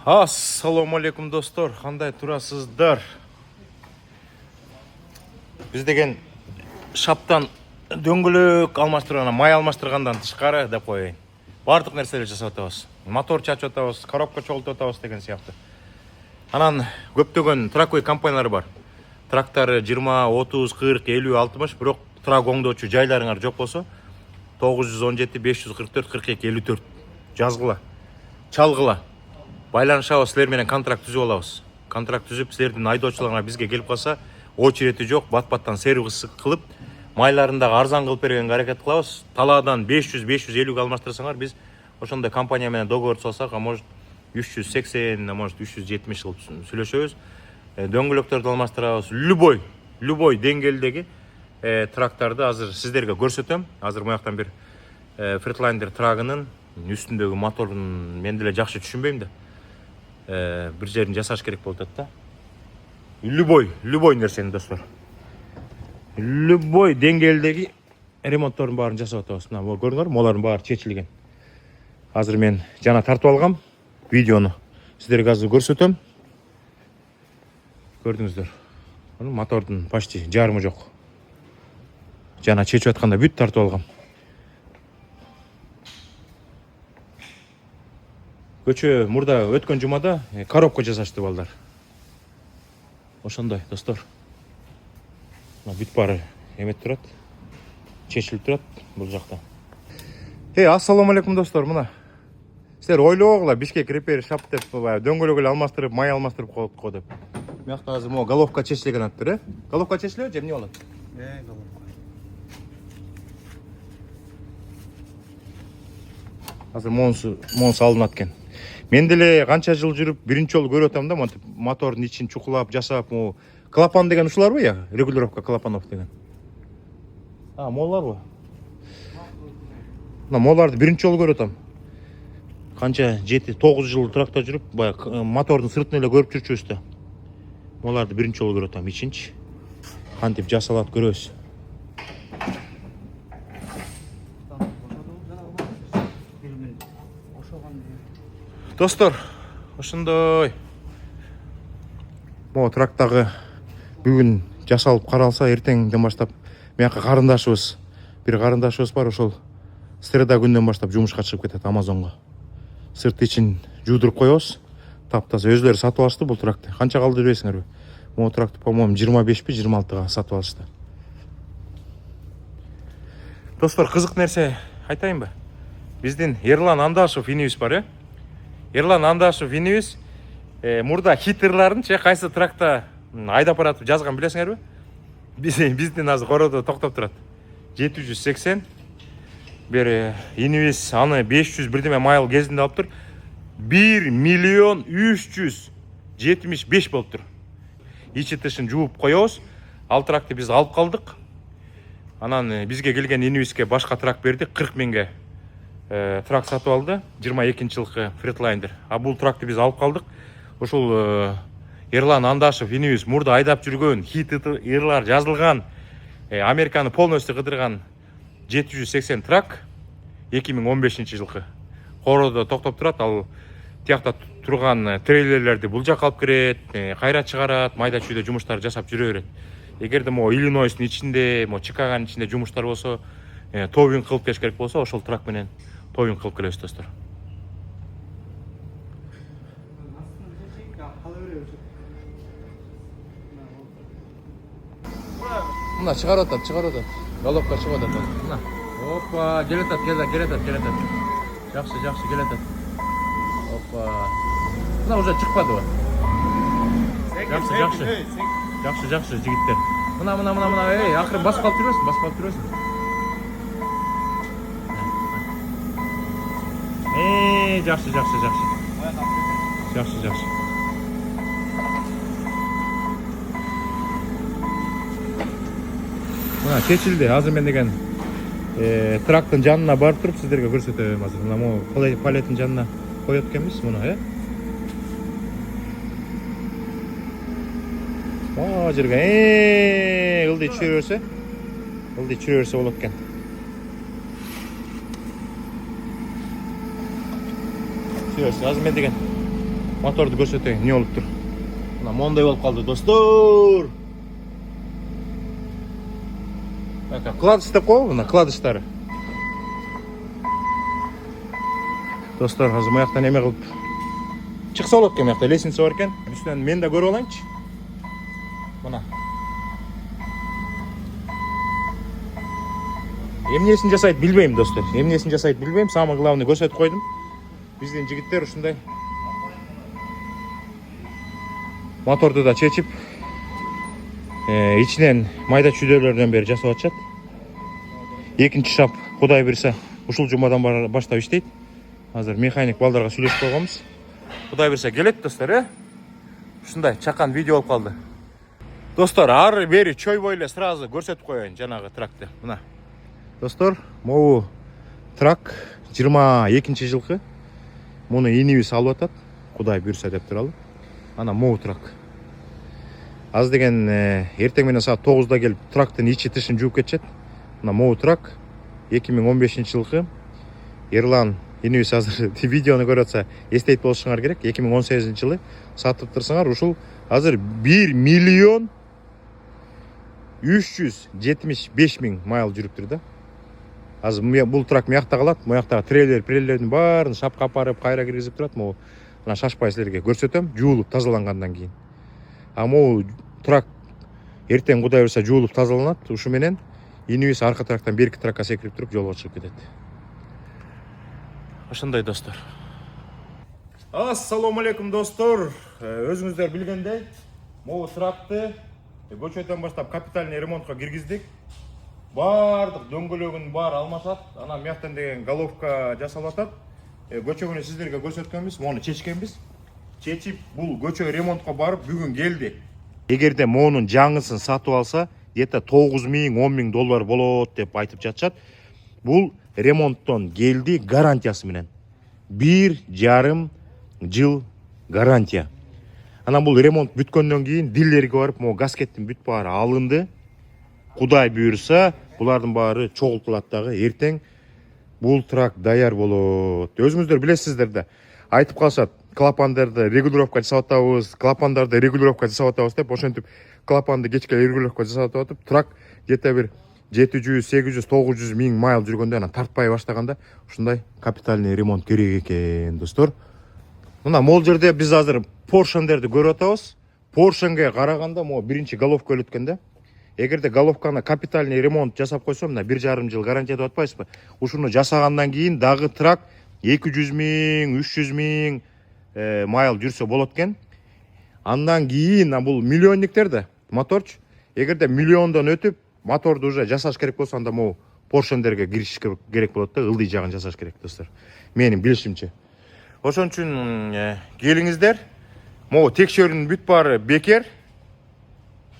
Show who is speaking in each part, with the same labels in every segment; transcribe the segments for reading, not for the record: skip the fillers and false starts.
Speaker 1: Ассаламу алейкум достор, қандай тұрасыздар? Біз деген шаптан дөңгөлөк алмаштырғаннан, май алмаштырғандан тышқары деп қояйын. Бардық нәрселер жасап атабыз. Мотор чачып атабыз, коробка чолтып атабыз деген сияқты. Анан көптөгөн тракой компаниялар бар. Трактары 20, 30, 40, 50, 60, бирок трак оңдоочу жайларыңар жок болсо 917 544 42 54 жазгыла, чалгыла. Байланышабыз, силер менен контракт түзүп алабыз. Контракт түзүп, силердин айдоочуларыңар бизге келип калса, очерети жок, бат-баттан сервис кылып, майларындагы арзан кылып бергенге аракет кылабыз. Талаадан 500-550 алмаштырсаңар, биз ошондой компания менен договор салсак, а может 380, а может 370 кылып сүйлөшөбүз. Дөңгөлөктөрдү алмаштырабыз. Любой деңгээлдеги трактарды азыр сиздерге көрсөтөм. Азыр мuyактан бир Freightliner трагынын үстүндөгү моторун мен деле жакшы түшүнбөйм да. Бир жерин жасаш керек болуп атат да. Любой нерсени достор. Любой деңгээлдеги ремонттордун баарын жасап атабыз. Мына көрүңөр, молардын баары чечилген. Азыр мен жана тартып алгам видеону. Сиздерге азыр көрсөтөм. Көрдүңүздөр. Мотордун почти жарымы жок. Жана чечип атканда бүт тартып алгам. Көчө мурда өткөн жумада коробка жасашты балдар. Ошондой достор. Мына бүт баары эмет турат. Чечилип турат бул жакта. Ассаламу алейкум достор, мына. Силер ойлогула, Бишкек репери шап деп дөңгөлөк эле алмаштырып, май алмаштырып коет го деп. Мuyакта азыр могу головка чечилген аттыр, Головка чечилеби же эмне болот?
Speaker 2: Головка.
Speaker 1: Азыр монусу алынат экен. Мен деле канча жыл жүрүп, биринчи жолу көрүп атам да, мотордун ичин чукулап, жасап, клапан деген ушуларбы я? Регулировка клапанов деген. Моларбы? Мына моларды биринчи жолу көрүп атам. Канча 7-9 жыл тракта жүрүп, баягы мотордун сыртын эле көрүп жүрчүбүз да. Моларды биринчи жолу көрүп атам, ичинчи. Кантип жасалат көрөбүз. Достор, ошондой. Могу трактагы бүгүн жасалып каралса, эртеңден баштап мuyакка карындашыбыз, бир карындашыбыз бар, ошол среда күндөн баштап жумушка чыгып кетет Амазонго. Сырт ичин жуудуруп коебуз. Таптаза өзлөрү сатып алышты бул тракты. Канча калды билбейсиңерби? Могу тракты, по-моему, 25-26га сатып алышты. Достор, кызык нерсе айтайынбы? Биздин Ерлан Андашев инибиз бар, Ерлан Андашев инибиз мурда хиттерларын кайсы тракта айдап баратып жазган билесиңерби? Биздин азыр короодо токтоп турат. 780. Бери инибиз аны 500 бирдеме майл кезинде алыптыр. 1 миллион 375 болуптур. Ичи тышын жууп коебуз. Ал тракты биз алып калдык. Анан бизге келген инибизге башка трак берди, 40 миңге. Трак сатып алды, 22-жылкы Freightliner. Бул тракты биз алып калдык. Ошол Ерлан Андашев инибиз мурда айдап жүргөн, хит-ырлар жазылган, Американы полностью кыдырган 780 трак 2015-жылкы короодо токтоп турат. Ал тиякта турган трейлерлерди бул жакка алып кирет, кайра чыгарат, майда чүйдө жумуштар жасап жүрө берет. Эгерде Иллинойстун ичинде, Чикагонун ичинде жумуштар болсо, товинг кылып кеш керек болсо, ошол трак менен товинг кылып келебиз достор. Мына чыгарып атат. Головка чыгып атат. Мына. Опа, келатат. Жакшы келатат. Опа. Мына уже чыкпадыбы? Жакшы жигиттер. Мына, акырын басып калып жүрөсүң. Жакшы. Мына чечилди. Азыр мен деген трактын жанына барып туруп сиздерге көрсөтөм азыр. Мына могу палеттин жанына коет экенбиз муну, жерге ылдый чүйрө берсе болот экен. Азыр мен деген Моторду көрсөтөйүн, эмне болуп тур. Мына мондай болуп калды, достор. Бака кладыш деп коебу, мына кладыштары. Достор, азыр маяктан эме кылып чыкса болот экен, мыякта лестница бар экен. Үстүнөн мен да көрүп алайынчы. Мына. Эмнесин жасайт билбейм, достор. Эмнесин жасайт билбейм. Самый главный көрсөтүп койдум. Биздин жигиттер ушундай моторду да чечип, ичинен майда чүйдөлөрдөн бери жасап атышат. Экинчи шап Кудай буйрса ушул жумадан баштап иштейт. Азыр механик балдарга сүйлөшүп койгонбуз. Кудай буйрса келет, достор, Ушундай чакан видео болуп калды. Достор, ары бери чөй бойло сразу көрсөтүп коеюн жанагы тракты. Мына. Достор, могу трак 22-жылкы. Муну инибиз алып атат. Кудай буйрса деп туралы. Ана могу трак. Аз деген эртең менен саат 9-да келип трактын ичи тышын жууп кетишет. Мына могу трак 2015-жылкы. Ерлан инибиз азыр видеону көрүп атса эстейт болушуңар керек. 2018-жылы сатып турсаңар, ушул азыр 1.375.000 майл жүрүптүр да. Азыр бул трак мыякта калат, мыяктагы трейлердин баарын шапка апарып, кайра киргизип турат. Могу мына шашпай силерге көрсөтөм, жуулуп тазалангандан кийин. А могу трак эртең Кудай буйрса жуулуп тазаланат. Ушу менен инибиз арка трактан берки тракка секирип туруп жолго чыгып кетет. Ошондой, достор. Ассаламу алейкум, достор. Өзүңүздөр билгендей, могу тракты көчөдөн баштап капитальный ремонтко киргиздик. Бардык дөңгөлөгүн бар алмашат. Анан мыяктан деген головка жасалып атат. Көчөгүнү сиздерге көрсөткөнбүз, мону чечкенбиз. Чечип, бул көчө ремонтко барып бүгүн келди. Эгерде монун жаңысын сатып алса, где-то 9.000-10.000 доллар болот деп айтып жатышат. Бул ремонттон келди гарантиясы менен. 1,5 жыл гарантия. Анан бул ремонт бүткөндөн кийин дилерге барып, могу гаскеттин бүт баары алынды. Кудай буйрса, булардын баары чогултулат дагы. Эртең бул трак даяр болот. Өзүңүздөр билесиздер да. Айтып калышат, клапандарды регулировка жасап атабыз, клапандарды регулировка жасап атабыз деп, ошентип клапанды кечке регулировка жасап атып, трак где-то бир 700, 800, 900 миң майл жүргөндө анан тартпай баштаганда ушундай капитальный ремонт керек экен, достор. Мына могул жерде биз азыр Поршендерди көрүп атабыз. Поршенге караганда могу биринчи головка өлөткөн да. Эгерде головканы капитальный ремонт жасап койсо, мына 1,5 жыл гарантия деп атпайсызбы? Ушуну жасагандан кийин дагы трак 200 миң, 300 миң майл жүрсө болот экен. Андан кийин бул миллионниктер да, моторчу. Эгерде миллиондон өтүп, моторду уже жасаш керек болсо, анда могу Поршендерге киришиш керек болот да, ылдый жагын жасаш керек, достор. Менин билишимче. Ошон үчүн келиңиздер. Могу текшерүүнүн бүт баары бекер.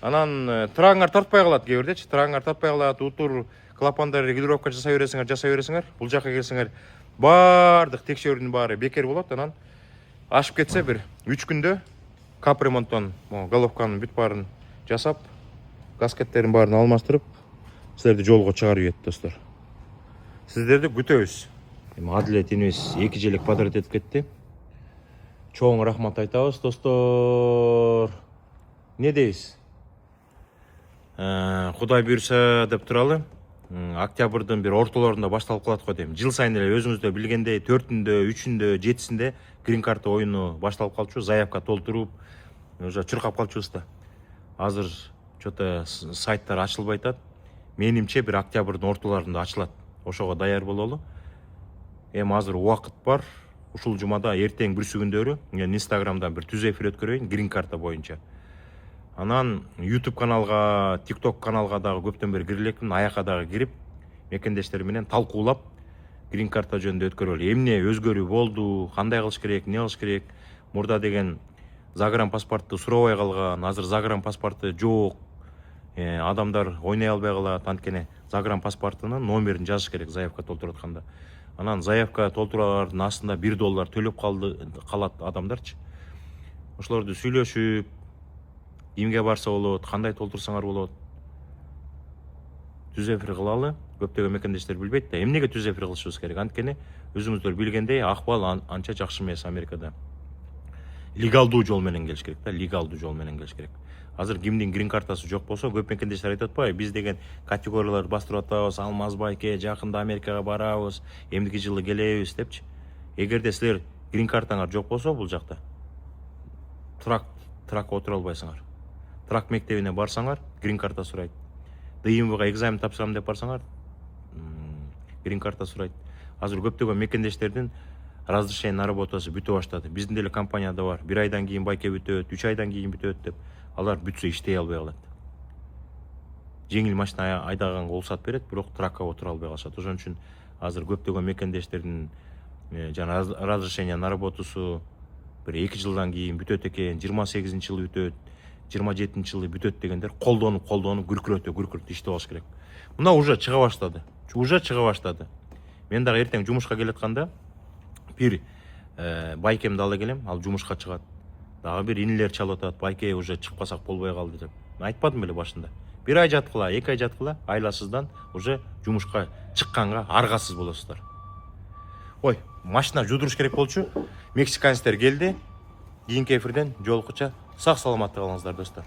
Speaker 1: Анан трагыңар тартпай калат кээ бирдечи. Трагыңар тартпай калат, утур клапандар регулировка жасай бересиңер. Бул жака келсеңер, бардык текшерүүнүн баары бекер болот. Анан ашып кетсе бир 3 күндө капремонттон головканын бүт баарын жасап, гаскеттерин баарын алмаштырып, силерди жолго чыгарып ийет, достор. Сиздерди күтөбүз. Адилет инибиз 2 желек подряд этип кетти. Чоң рахмат айтабыз, достор. Не дейсиз? Кудай буйрса деп туралы. Октябрдын бир ортолорунда башталып калат го дейм. Жыл сайын эле өзүңүздөр билгендей 4-үндө, 3-үндө, 7-синде грин карта оюну башталып калчу, заявка толтуруп, уже чуркап калчубуз да. Азыр чото сайттар ачылбай атат. Менимче бир октябрдын ортолорунда ачылат. Ошого даяр бололу. Эми азыр убакыт бар. Ушул жумада эртең бүрсүгүндөрү мен Инстаграмдан бир түз эфир өткөрөйүн грин карта боюнча. Анан YouTube каналга, TikTok каналга дагы көптөн бери кирилекмин, аяка дагы кирип, мекендештер менен талкуулап грин карта жөнүндө өткөрөлү. Эмне өзгөрүү болду, кандай кылыш керек, эмне кылыш керек? Мурда деген загран паспорту сурабай калган, азыр загран паспорту жок. Адамдар ойнай албай калат, анткени загран паспортунун номерин жазыш керек заявка толтуруп атканда. Анан заявка толтургандын астында $1 төлөп калат адамдарчы. Ошолорду сүйлөшүп, эмге барса болот, кандай толтурсаңар болот. Түз эфир кылалы. Көптөгөн мекендештер билбейт да, эмнеге түз эфир кылышыбыз керек? Анткени өзүңүздөр билгендей, акыбал анча жакшы эмес Америкада. легалдуу жол менен келиш керек да, легалдуу жол менен келиш керек. Азыр кимдин грин картасы жок болсо, көп мекендештер айтып атпайбы, биз деген категорияларды бастырып атабыз, Алмаз байке, жакында Америкага барабыз, эмдики жылы келебиз депчи. Эгерде силер грин картаңар жок болсо бул жакта, тракка отура албайсыңар. Трак мектебине барсаңар, грин карта сурайт. ДМВга экзамен тапсырам деп барсаңар, грин карта сурайт. Азыр көптөгөн мекендештердин разрешение на работасы бүтө баштады. Биздин деле компанияда бар. 1 айдан кийин байке бүтөт, 3 айдан кийин бүтөт деп. Алар бүтсө иштей албай калат. Жеңил машина айдаганга уруксат берет, бирок тракка отура албай калышат. Ошон үчүн азыр көптөгөн мекендештердин жана разрешение на работасу бир 2 жылдан кийин бүтөт экен, 28-жылы бүтөт, 27-жылы бүтөт дегендер колдонуп күркүрөтө иштеп алыш керек. Мына уже чыга баштады. Мен дагы эртең жумушка келатканда бир байкемди ала келем, ал жумушка чыгат. Дагы бир инилер чалып атат, байке уже чыкпасак болбой калды деп. Мен айтпадым беле башында. 1 ай жаткыла, 2 ай жаткыла, айласыздан уже жумушка чыкканга аргасыз болосуздар. Ой, машина жудуруш керек болчу. Мексиканецтер келди. Кийинки эфирден жолуккуча сак саламатта калыңыздар достор.